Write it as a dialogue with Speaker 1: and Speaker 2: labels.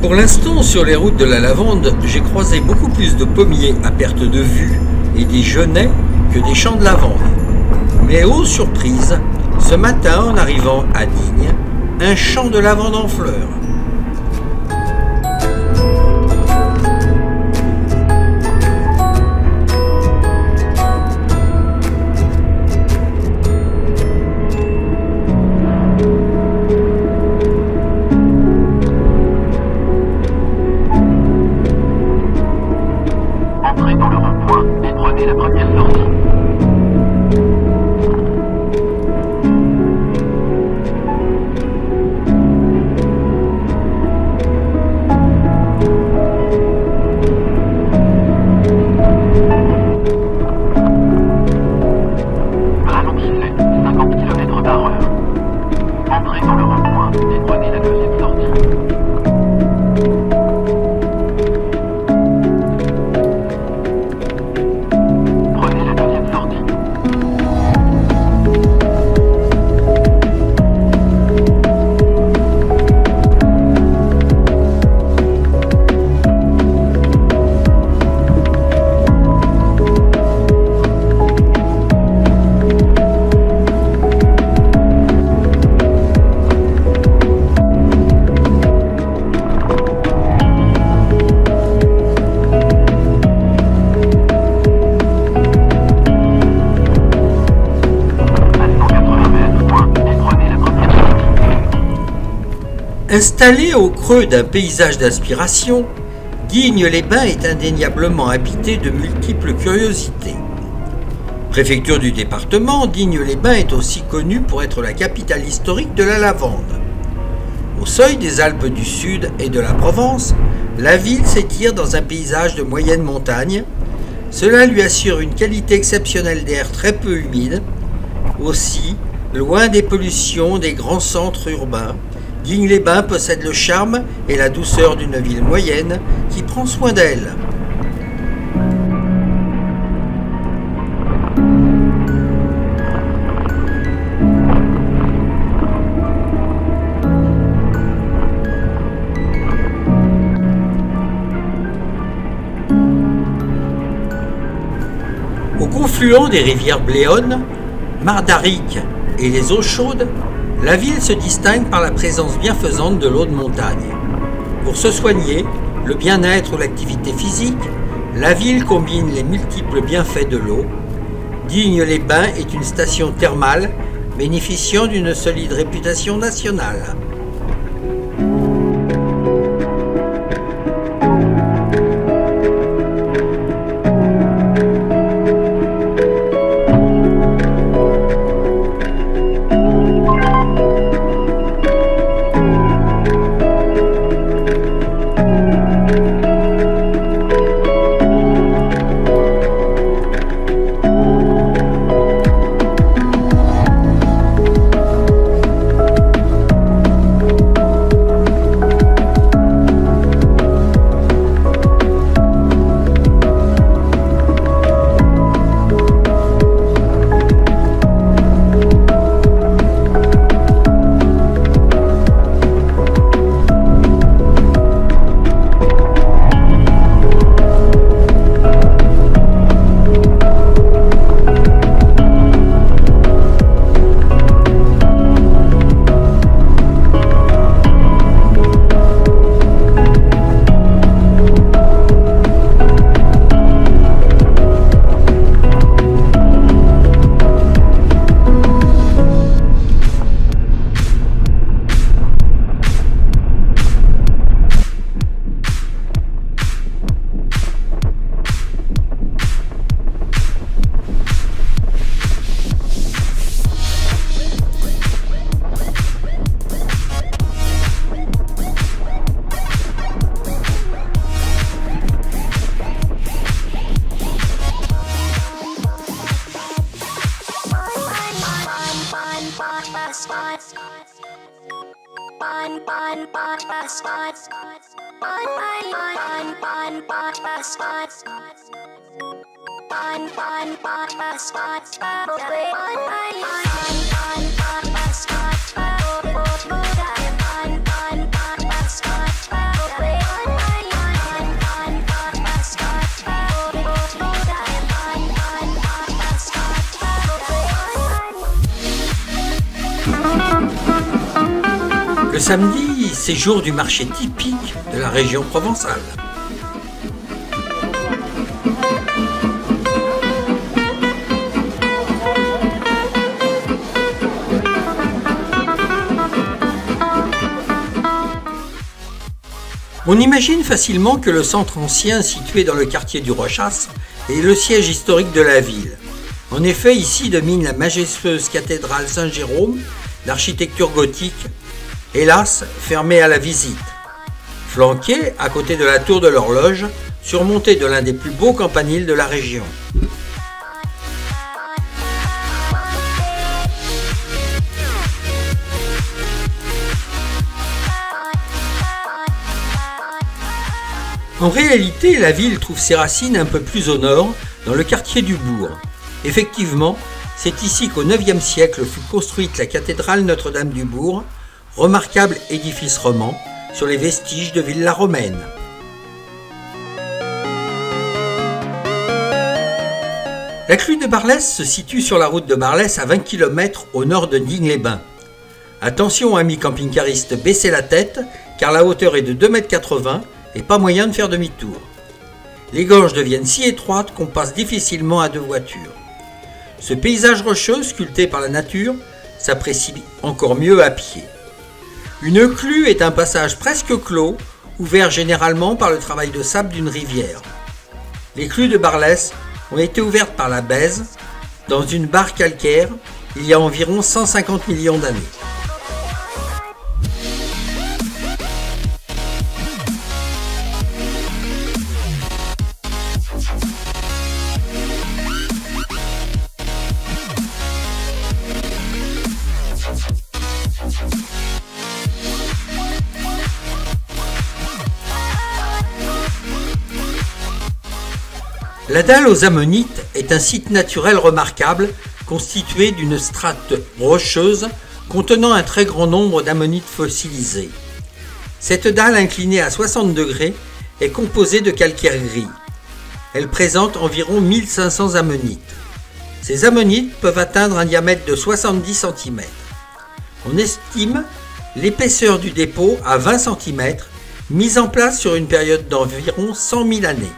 Speaker 1: Pour l'instant, sur les routes de la lavande, j'ai croisé beaucoup plus de pommiers à perte de vue et des genêts que des champs de lavande. Mais ô surprise, ce matin, en arrivant à Digne, un champ de lavande en fleurs.
Speaker 2: Entrez dans le rond-point et prenez la première sortie. Ralentissez, 50 km/h. Entrez dans le rond-point et prenez la deuxième sortie. Prenez la deuxième sortie.
Speaker 1: Installé au creux d'un paysage d'inspiration, Digne-les-Bains est indéniablement habité de multiples curiosités. Préfecture du département, Digne-les-Bains est aussi connue pour être la capitale historique de la lavande. Au seuil des Alpes du Sud et de la Provence, la ville s'étire dans un paysage de moyenne montagne. Cela lui assure une qualité exceptionnelle d'air très peu humide. Aussi, loin des pollutions des grands centres urbains, Digne-les-Bains possède le charme et la douceur d'une ville moyenne qui prend soin d'elle. Au confluent des rivières Bléone, Mardaric et les Eaux Chaudes, la ville se distingue par la présence bienfaisante de l'eau de montagne. Pour se soigner, le bien-être ou l'activité physique, la ville combine les multiples bienfaits de l'eau. Digne-les-Bains est une station thermale bénéficiant d'une solide réputation nationale.
Speaker 3: Bye.
Speaker 1: Le samedi, c'est jour du marché typique de la région provençale. On imagine facilement que le centre ancien situé dans le quartier du Rochas est le siège historique de la ville. En effet, ici domine la majestueuse cathédrale Saint-Jérôme, d'architecture gothique, hélas fermée à la visite. Flanquée à côté de la tour de l'horloge, surmontée de l'un des plus beaux campaniles de la région. En réalité, la ville trouve ses racines un peu plus au nord, dans le quartier du Bourg. Effectivement, c'est ici qu'au IXe siècle fut construite la cathédrale Notre-Dame du Bourg, remarquable édifice roman sur les vestiges de villas romaines. La Clue de Barlès se situe sur la route de Barlès à 20 km au nord de Digne-les-Bains. Attention amis camping-caristes, baissez la tête car la hauteur est de 2,80 m et pas moyen de faire demi-tour. Les gorges deviennent si étroites qu'on passe difficilement à deux voitures. Ce paysage rocheux sculpté par la nature s'apprécie encore mieux à pied. Une clue est un passage presque clos, ouvert généralement par le travail de sable d'une rivière. Les clues de Barlès ont été ouvertes par la Bèze dans une barre calcaire il y a environ 150 millions d'années. La dalle aux Ammonites est un site naturel remarquable constitué d'une strate rocheuse contenant un très grand nombre d'ammonites fossilisées. Cette dalle inclinée à 60 degrés est composée de calcaire gris. Elle présente environ 1500 ammonites. Ces ammonites peuvent atteindre un diamètre de 70 cm. On estime l'épaisseur du dépôt à 20 cm, mise en place sur une période d'environ 100 000 années.